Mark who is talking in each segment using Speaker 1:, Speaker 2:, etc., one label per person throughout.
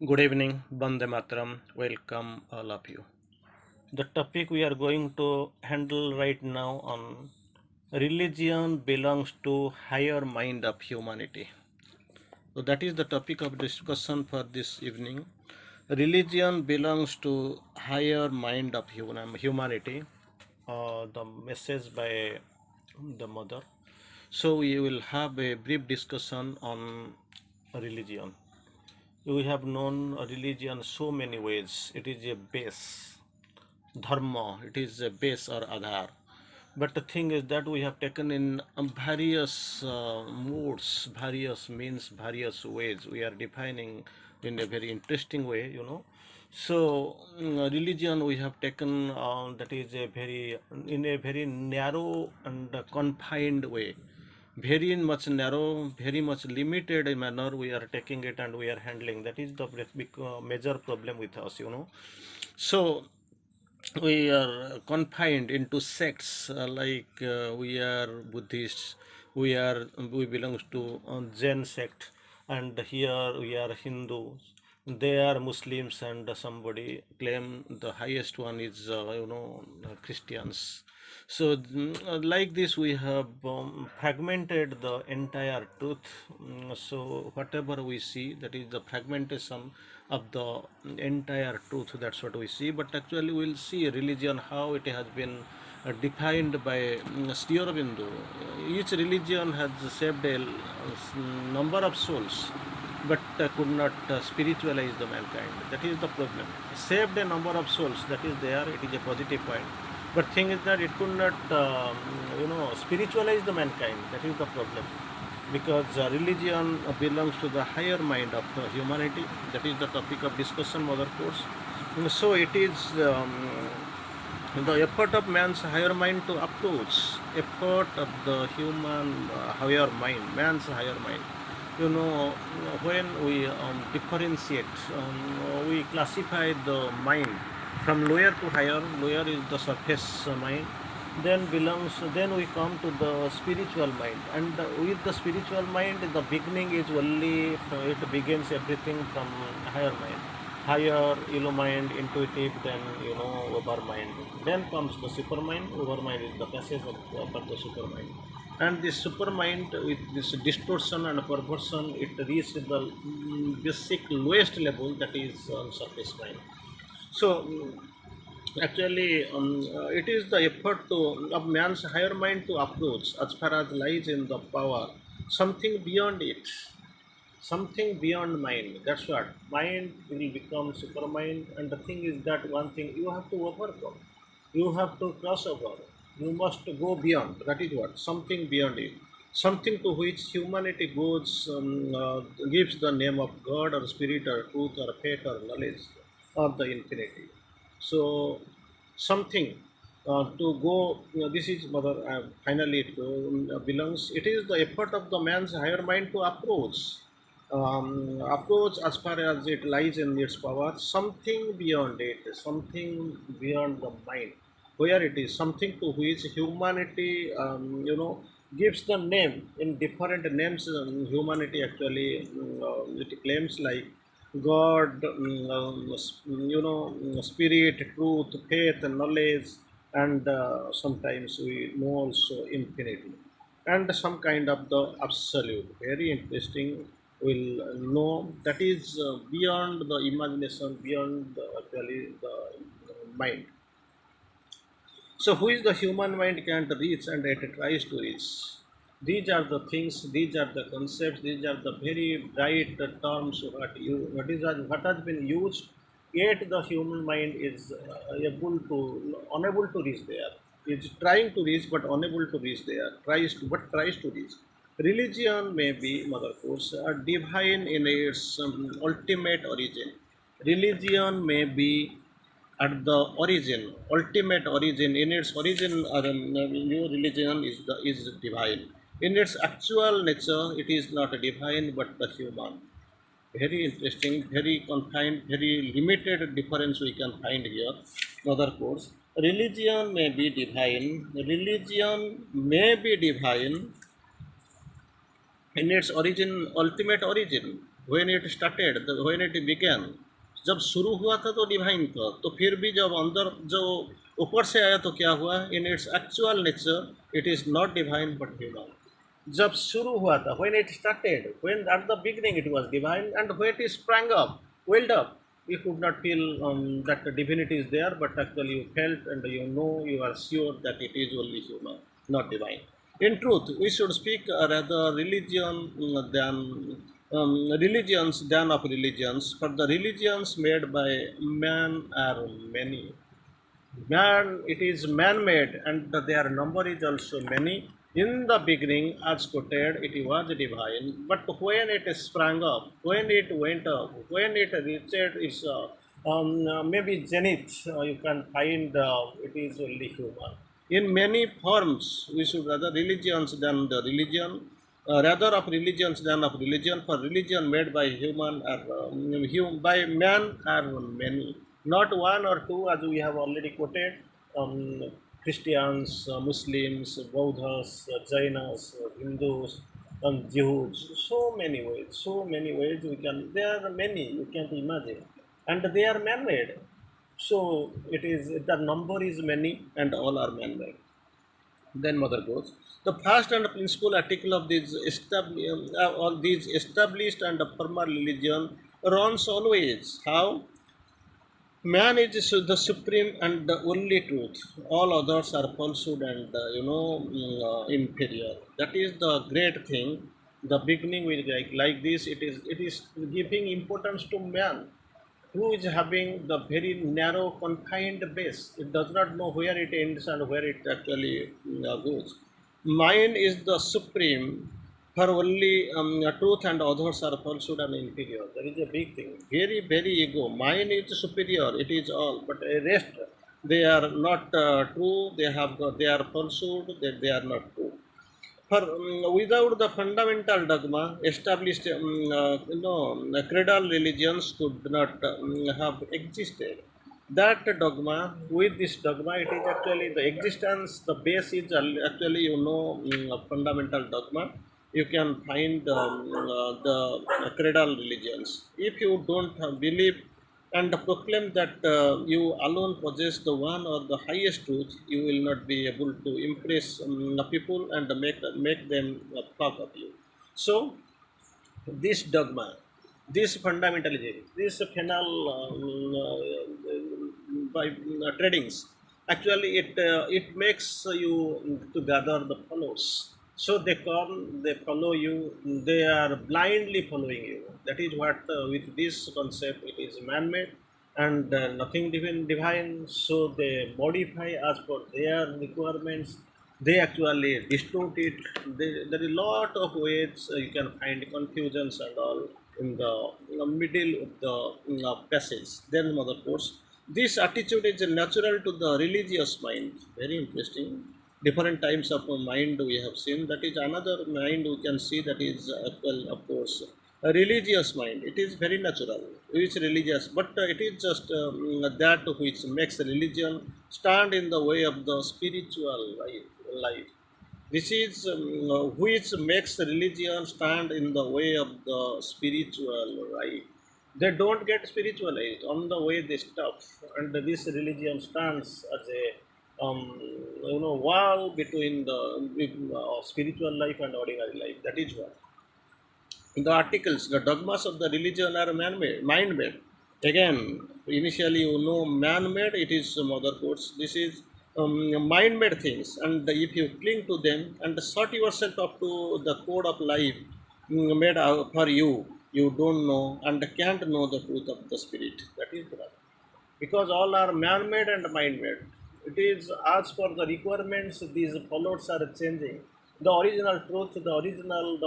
Speaker 1: Good evening, Bande Matram. Welcome all of you. The topic we are going to handle right now on religion belongs to higher mind of humanity. So that is the topic of discussion for this evening. Religion belongs to higher mind of humanity. The message by the mother. So we will have a brief discussion on religion. We have known religion so many ways. It is a base, dharma, it is a base or adhar. But the thing is that we have taken in various modes, various means, various ways. We are defining in a very interesting way. So religion we have taken that is a very in a very narrow and confined way, very much narrow, very much limited manner we are taking it and we are handling. That is the big major problem with us. So we are confined into sects we are Buddhists, we belong to Jain sect, and here we are Hindus. They are Muslims, and somebody claim the highest one is Christians. So like this we have fragmented the entire truth. So whatever we see, that is the fragmentation of the entire truth. That's what we see. But actually we'll see religion how it has been defined by Sri Aurobindo. Each religion has saved a number of souls, but could not spiritualize the mankind. That is the problem. Saved a number of souls, that is there, it is a positive point. But thing is that it could not, spiritualize the mankind. That is the problem. Because religion belongs to the higher mind of humanity. That is the topic of discussion, mother course. So it is the effort of man's higher mind to approach, effort of the human higher mind, man's higher mind. When we differentiate, we classify the mind from lower to higher. Lower is the surface mind, then we come to the spiritual mind, and with the spiritual mind the beginning is only, it begins everything from higher mind, higher mind, intuitive, then over mind, then comes the super mind. Over mind is the passage for the super mind, and this super mind with this distortion and perversion, it reaches the basic lowest level, that is surface mind. So actually, it is the effort of man's higher mind to approach, as far as lies in the power, something beyond it, something beyond mind. That's what mind will become super mind. And the thing is that one thing you have to overcome, you have to cross over, you must go beyond. That is what something beyond it, something to which humanity goes, gives the name of God or spirit or truth or fate or knowledge or the infinity. So something to go, this is mother, finally it belongs, it is the effort of the man's higher mind to approach as far as it lies in its power, something beyond it, something beyond the mind, where it is something to which humanity, gives the name in different names. Humanity actually, it claims like God, spirit, truth, faith, knowledge, and sometimes we know also infinity, and some kind of the absolute. Very interesting. We'll know that is beyond the imagination, beyond actually the mind. So, who is the human mind can't reach and it tries to reach? These are the things, these are the concepts, these are the very bright terms what has been used. Yet the human mind is unable to reach there. Is trying to reach but unable to reach there. Tries to reach. Religion may be, mother course, divine in its ultimate origin. Religion may be at the origin, ultimate origin, in its origin, new religion is divine. In its actual nature, it is not divine but the human. Very interesting, very confined, very limited difference we can find here. Another course. Religion may be divine. Religion may be divine in its origin, ultimate origin. when it started, when it began, जब शुरू हुआ था तो divine था, तो फिर भी जब अंदर जो ऊपर से आया तो क्या हुआ? In its actual nature it is not divine but human. जब शुरू हुआ था, when it started, when at the beginning it was divine, and when it sprang up, welled up, you could not feel that the divinity is there, but actually you felt and you know, you are sure that it is only human, not divine. In truth, we should speak rather religions than of religions, for the religions made by man are many. Man, it is man-made, and their number is also many. In the beginning, as quoted, it was divine, but when it sprang up, when it went up, when it reached its maybe zenith, you can find it is only human. In many forms, we should rather religions than the religion, rather of religions than of religion, for religion made by human are by man are many, not one or two, as we have already quoted. um, Christians, Muslims, Buddhas, Jainas, Hindus, Jews, so many ways we can, there are many you can't imagine, and they are man-made. So it is, the number is many and all are man-made. Then mother goes, the first and principal article of all these established and formal religion runs always. How? Man is the supreme and the only truth. All others are falsehood and inferior. That is the great thing. The beginning with like this. It is giving importance to man, who is having the very narrow confined base. It does not know where it ends and where it actually goes. Mine is the supreme, for only truth and others are falsehood and inferior. That is a big thing. Very, very ego. Mine is superior. It is all. But the rest, they are not true. They are falsehood. They are not true. For without the fundamental dogma established, cradle religions could not have existed. That dogma, with this dogma, it is actually the existence, the base is actually, fundamental dogma. You can find the cradle religions. If you don't believe and proclaim that you alone possess the one or the highest truth, you will not be able to impress the people and make them talk of you. So this dogma, this fundamentalism, this final by tradings, actually it makes you to gather the followers. So they follow you, they are blindly following you. That is what with this concept it is man-made and nothing divine. So they modify as per their requirements, they actually distort it. There is a lot of ways you can find confusions and all in the middle of the passage. Then mother quotes, this attitude is natural to the religious mind. Very interesting. Different types of mind we have seen. That is another mind we can see, that is well, of course, a religious mind. It is very natural, which religious, but it is just that which makes religion stand in the way of the spiritual life. This is which makes religion stand in the way of the spiritual life. They don't get spiritualized on the way they stop, and this religion stands as a wall between the spiritual life and ordinary life. That is what the articles, the dogmas of the religion are man-made, mind-made. Again, initially, man-made. It is mother quotes. This is mind-made things, and if you cling to them and sort yourself up to the code of life made out for you, you don't know and can't know the truth of the spirit. That is the right, because all are man-made and mind-made. It is as per the requirements, these followers are changing. The original truth, the original,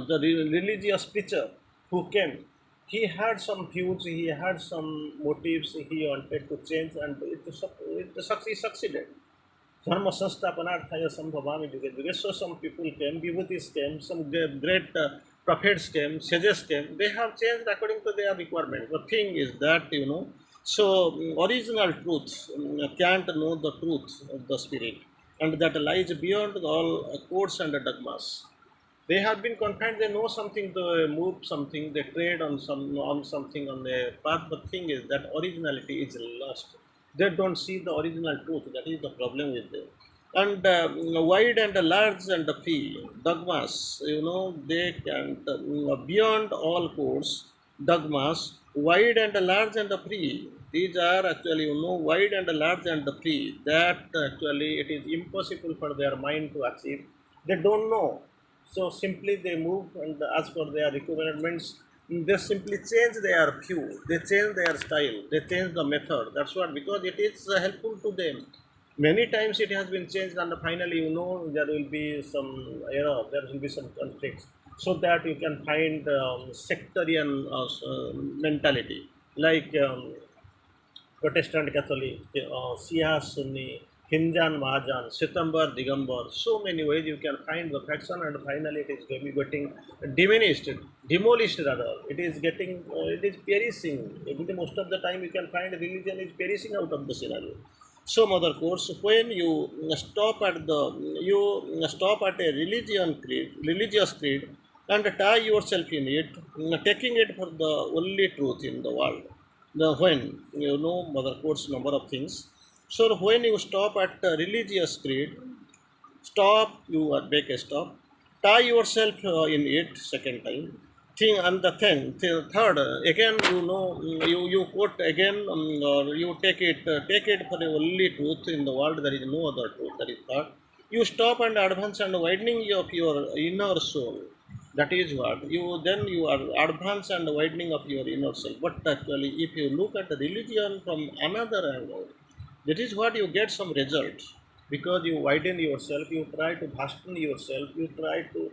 Speaker 1: the religious preacher who came, he had some views, he had some motives, he wanted to change, and he succeeded. Dharma Sansthapanarthaya Sambhavami Juge Juge. So some people came, Vibhutis came, some great prophets came, sages came. They have changed according to their requirements. The thing is that, so original truth can't know the truth of the spirit, and that lies beyond all codes and dogmas. They have been confined. They know something. They move something. They trade on something on their path. But thing is that originality is lost. They don't see the original truth. That is the problem with them. And wide and large and free dogmas. They can beyond all courts dogmas. Wide and large and free. These are actually wide and large and free. That actually it is impossible for their mind to achieve. They don't know, so simply they move and as per their requirements, they simply change their view, they change their style, they change the method. That's what, because it is helpful to them. Many times it has been changed, and finally, there will be some error, there will be some conflicts, so that you can find sectarian mentality, like Protestant Catholic, Shia Sunni, Hinjan Mahajan, Sitambar Digambar. So many ways you can find the faction, and finally it is getting diminished, demolished rather. It is getting, it is perishing. Most of the time you can find religion is perishing out of the scenario. So, mother course, when you stop at a religious creed, and tie yourself in it, taking it for the only truth in the world. The when mother quotes number of things. So when you stop at religious creed, stop, you are make a stop, tie yourself in it second time. Thing and the thing, third, again you quote again, or you take it for the only truth in the world. There is no other truth. That is third. You stop and advance and widening of your inner soul. That is what you, then you are advance and widening of your inner self. But actually, if you look at the religion from another angle, that is what you get some results, because you widen yourself, you try to hasten yourself, you try to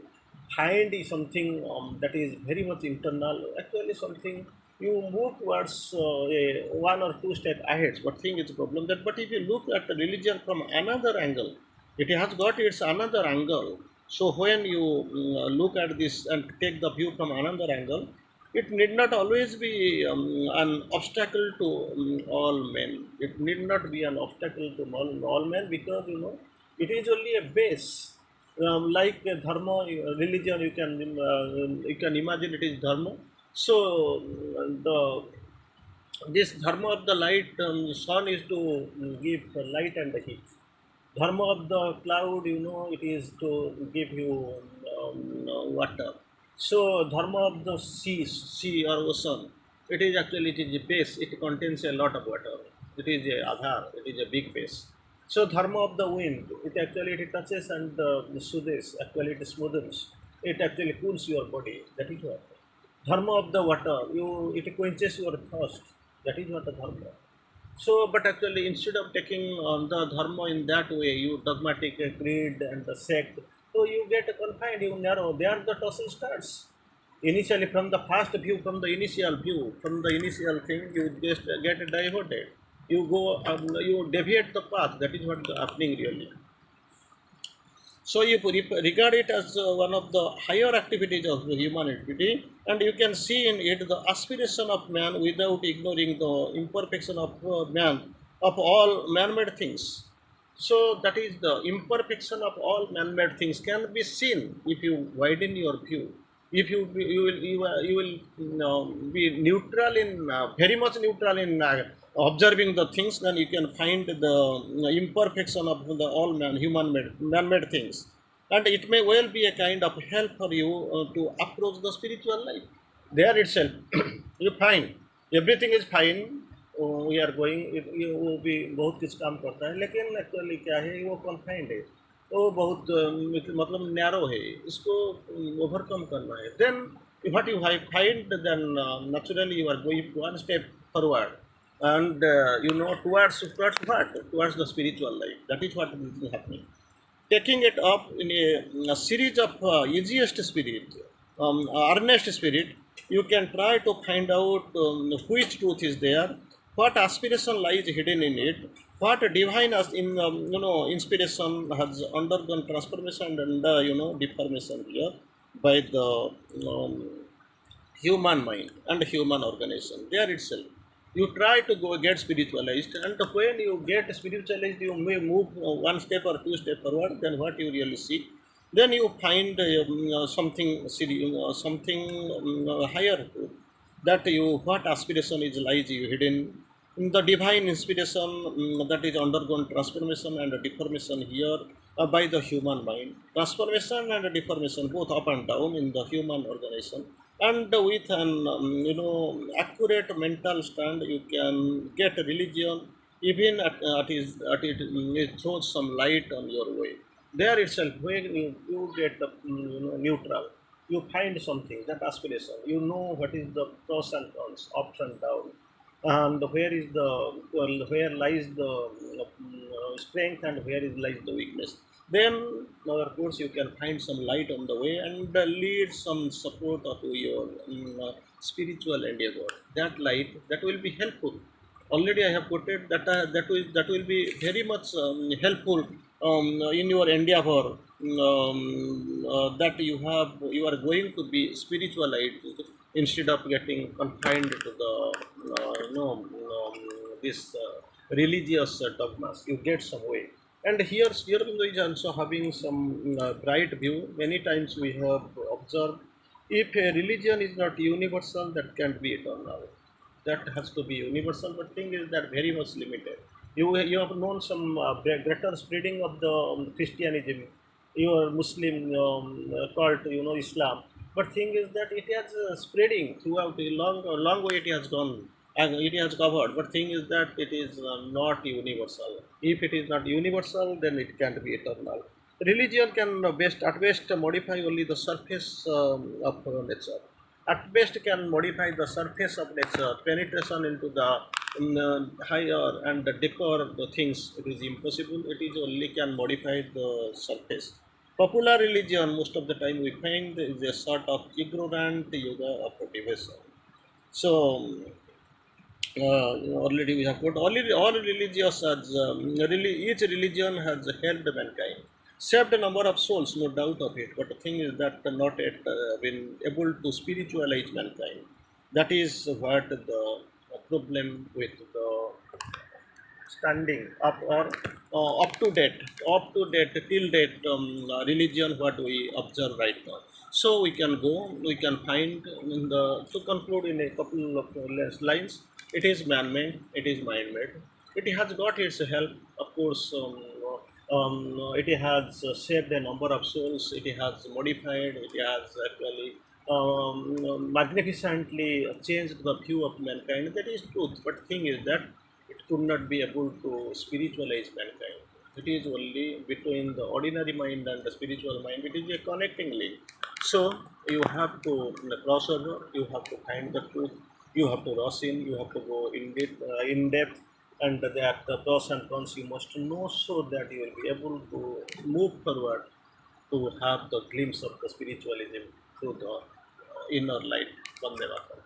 Speaker 1: find something that is very much internal, actually something you move towards a one or two step ahead. But thing is a problem that, but if you look at the religion from another angle, it has got its another angle. So when you look at this and take the view from another angle, it need not always be an obstacle to all men. It need not be an obstacle to all men, because it is only a base. Like dharma, religion, you can imagine it is dharma. So the this dharma of the light, sun is to give light and heat. Dharma of the cloud, it is to give you water. So dharma of the sea or ocean, it is actually, it is a base, it contains a lot of water. It is a adhar, it is a big base. So dharma of the wind, it actually it touches and soothes, actually it smoothens, it actually cools your body. That is what dharma of the water, you, it quenches your thirst. That is what the dharma. So, but actually, instead of taking the dharma in that way, you dogmatic creed and the sect, so you get confined, you narrow. There the tussle starts. Initially, from the first view, from the initial view, from the initial thing, you just get diverted. You go, you deviate the path. That is what is happening really. So you regard it as one of the higher activities of the humanity, and you can see in it the aspiration of man without ignoring the imperfection of man, of all man-made things. So that is the imperfection of all man-made things can be seen if you widen your view. If you will be neutral in very much neutral in observing the things, then you can find the imperfection of the all man-made things, and it may well be a kind of help for you to approach the spiritual life. There itself, you find everything is fine. We are going, वो भी बहुत कुछ काम करता है, लेकिन actually क्या है, वो कॉन्फाइंड है, वो बहुत मतलब नैरो है, इसको ओवरकम करना है. Then what you find, then naturally you are going one step forward, and towards what, towards the spiritual life. That is what is happening, taking it up in a series of easiest spirit, earnest spirit. You can try to find out which truth is there, what aspiration lies hidden in it, what divine as in inspiration has undergone transformation and deformation here by the human mind and human organization. There itself, you try to go get spiritualized, and when you get spiritualized, you may move one step or two step forward. Then what you really see, then you find something higher truth, that you what aspiration is lies you hidden in the divine inspiration, that is undergone transformation and deformation here by the human mind. Transformation and deformation both up and down in the human organization, and with an accurate mental stand, you can get religion even at it, it throws some light on your way. There itself, when you get the neutral, you find something that aspiration. You know what is the pros and cons, ups and downs, and where lies the strength and where is lies the weakness. Then, of course, you can find some light on the way and lead some support to your spiritual endeavor. That light that will be helpful. Already I have quoted that that will be very much helpful in your endeavor, that you are going to be spiritualized instead of getting confined to the this religious dogmas. You get some way. And here Sri Aurobindo is also having some bright view. Many times we have observed, if a religion is not universal, that can't be eternal. That has to be universal, but thing is that very much limited. You have known some greater spreading of the Christianism, your Muslim cult, Islam, but thing is that it has spreading throughout a long way. It has gone and it has covered, but thing is that it is not universal. If it is not universal, then it can't be eternal. Religion can best at best modify only the surface of nature. At best can modify the surface of nature. Penetration into the higher and the deeper the things, it is impossible. It is only can modify the surface. Popular religion most of the time we find is a sort of ignorant yoga of motivation. So already we have put all religious has really each religion has helped mankind, saved a number of souls, no doubt of it. But the thing is that not yet been able to spiritualize mankind. That is what the problem with the standing up or up to date till date religion what we observe right now. So we can find in the to conclude in a couple of lines. It is man-made, it is mind-made. It has got its help, of course. It has saved a number of souls. It has modified. It has actually magnificently changed the view of mankind. That is truth. But thing is that it could not be able to spiritualize mankind. It is only between the ordinary mind and the spiritual mind. It is a connecting link. So you have to cross over. You have to find the truth. You have to rush in. You have to go in depth, and that the pros and cons you must know, so that you will be able to move forward to have the glimpse of the spiritualism through the inner light. Vande Mataram.